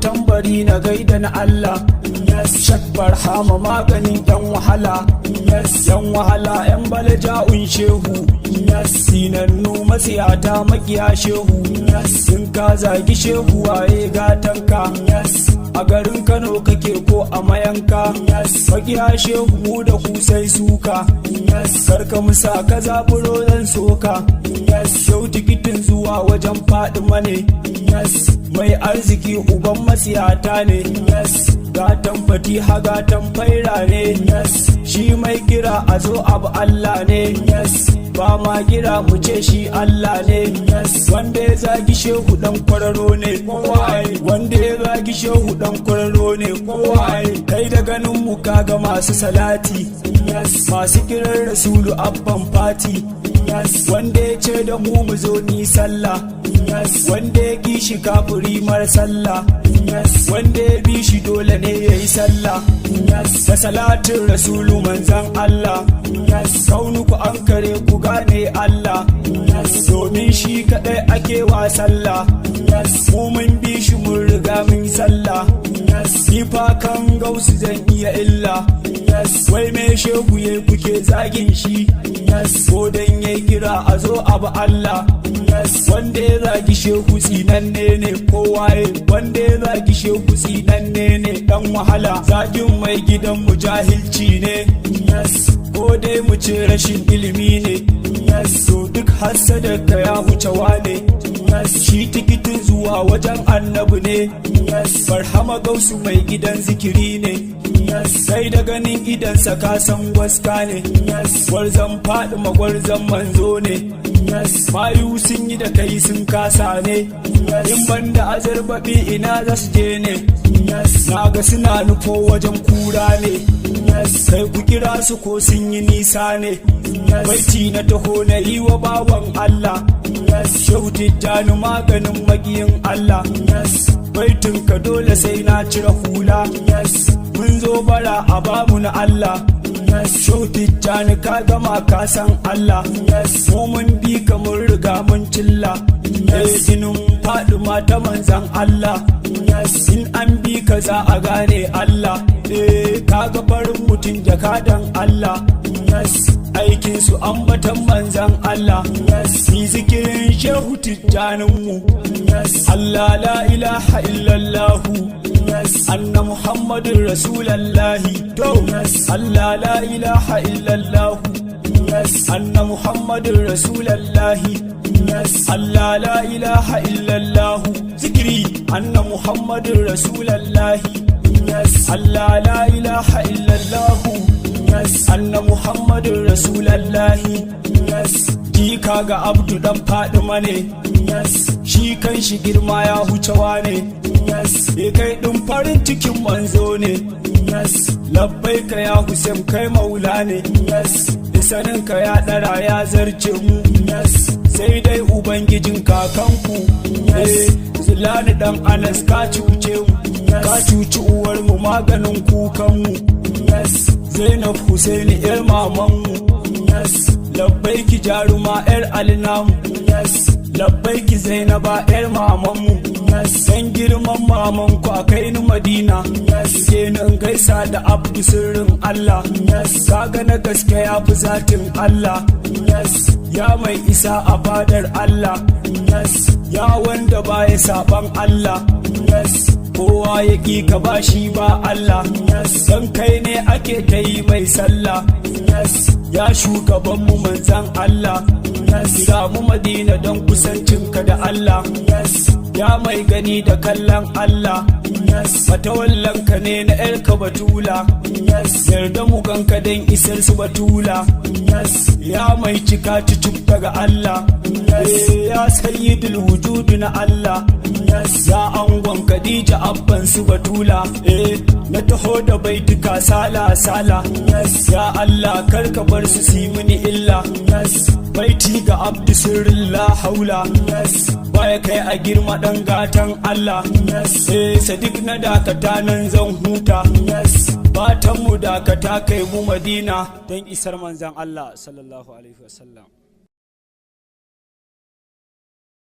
Tambari na gaida na Allah, Shak Barhama maganin yan wahala, yan wahala yan balaja'un shehu, sinannu masiyata makiya shehu, in ka zagi shehu waye gatanka, a garin Kano kake ko a mayanka, makiya shehu mu da ku sai suka, karka musa ka zaburo zan soka, yau tikitin zuwa wajen Fadima ne, mai arziki uban masiyata ne, gatan fatiha gatan faira ne, shi mai kira a zo abu Allah ne, ba ma kira mu ce shi Allah ne, wanda ya zagi shehu dan kwararo ne, wanda ya zagi shehu dan kwararo ne, kai da ganin mu kaga masu salati, masu kiran rasulu abban fati, wanda ya ce da mu zo ni sallah, wanda ya ki shi kafiri mara sallah, wanda ya bi shi dole ne ya yi sallah, da salatin rasulu manzan Allah, kaunuku an kare ku gane Allah, domin shi kadai ake wa sallah, mu mun bi shi mun riga mun sallah, ni fa kan gausu zan iya illa, wai me shegu ya kuke zagin shi, ko dan ya kira a zo abu Allah, wanda ya zagi shehu tsinanne ne kowaye, wanda ya zagi shehu tsinanne ne dan wahala, zagin mai gidan mu jahilci ne, ko dai mu ce rashin ilimi ne, so duk hassada ka ya wucewa ne, shi tikitin zuwa wajen annabi ne, barhama gausu mai gidan zikiri ne, sai da ganin idansa ka san waska ne, gwarzon Fadima gwarzon manzo ne, mayu sun yi da kai sun kasa ne, in banda azarbaɓi ina za su je ne, na ga suna nufo wajen kura ne, kai ku kira su ko sun yi nisa ne, baiti na taho na yi wa bawan Allah, shehu tijjani maganin magiyin Allah, baitin ka dole sai na cire hula, mun zo bara a bamu na Allah, shehu tijjani ka gama ka san Allah, mu mun bi ka mun riga mun cilla, jinin Fadima ta manzan Allah, in an bi ka za a gane Allah, kaga farin mutum jakadan Allah, aikinsu ambatan manzan Allah, ni zikirin shehu tijjaninmu, Allah la ilaha illallahu, anna Muhammadun Rasulallahi, Allah la ilaha illallahu, anna Muhammadun Rasulallahi, Allah la ilaha illallahu, zikiri anna Muhammadun Rasulallahi, Allah la ilaha illallahu, anna Muhammadun Rasulallahi, jika ga Abdu dan Fadima ne, shi kan shi girma ya hucewa ne, kai ɗin farin cikin manzo ne, labbai ka ya Hussein kai maula ne, sanin ka ya ɗara ya zarce mu, sai dai ubangijin kakanku, Zulani dan Anas ka cuce mu, ka cuci uwar mu maganin kukan mu, Zainab Husaini yar mamanmu, labbaiki jaruma yar alinamu, labbaiki Zainaba yar mamanmu, dan girman mamanku a kai ni Madina, kenan gaisa da Abdu sirrin Allah, kaga na gaske ya fi zatin Allah, ya mai isa a fadar Allah, ya wanda baya saban Allah, kowa ya ƙi ka ba shi ba Allah, don kai ne ake ta yi mai sallah, ya shugabanmu manzan Allah, kira mu Madina don kusancinka da Allah, ya mai gani da kallon Allah, matawallanka ne na ‘yarka batula, yarda mu ganka don isar su batula, ya mai cika cucuk daga Allah, ya sayyidul wujudu na Allah, ya angon Khadija abban su Batula na taho da baituka sala sala ya Allah karka bar su si mini illa baiti ga abdu sirrin la haula baya kai a girma dan gatan Allah Sadiq na dakata nan zan huta fatan mu dakata kai mu Madina dan isar manzon Allah sallallahu alaihi wasallam.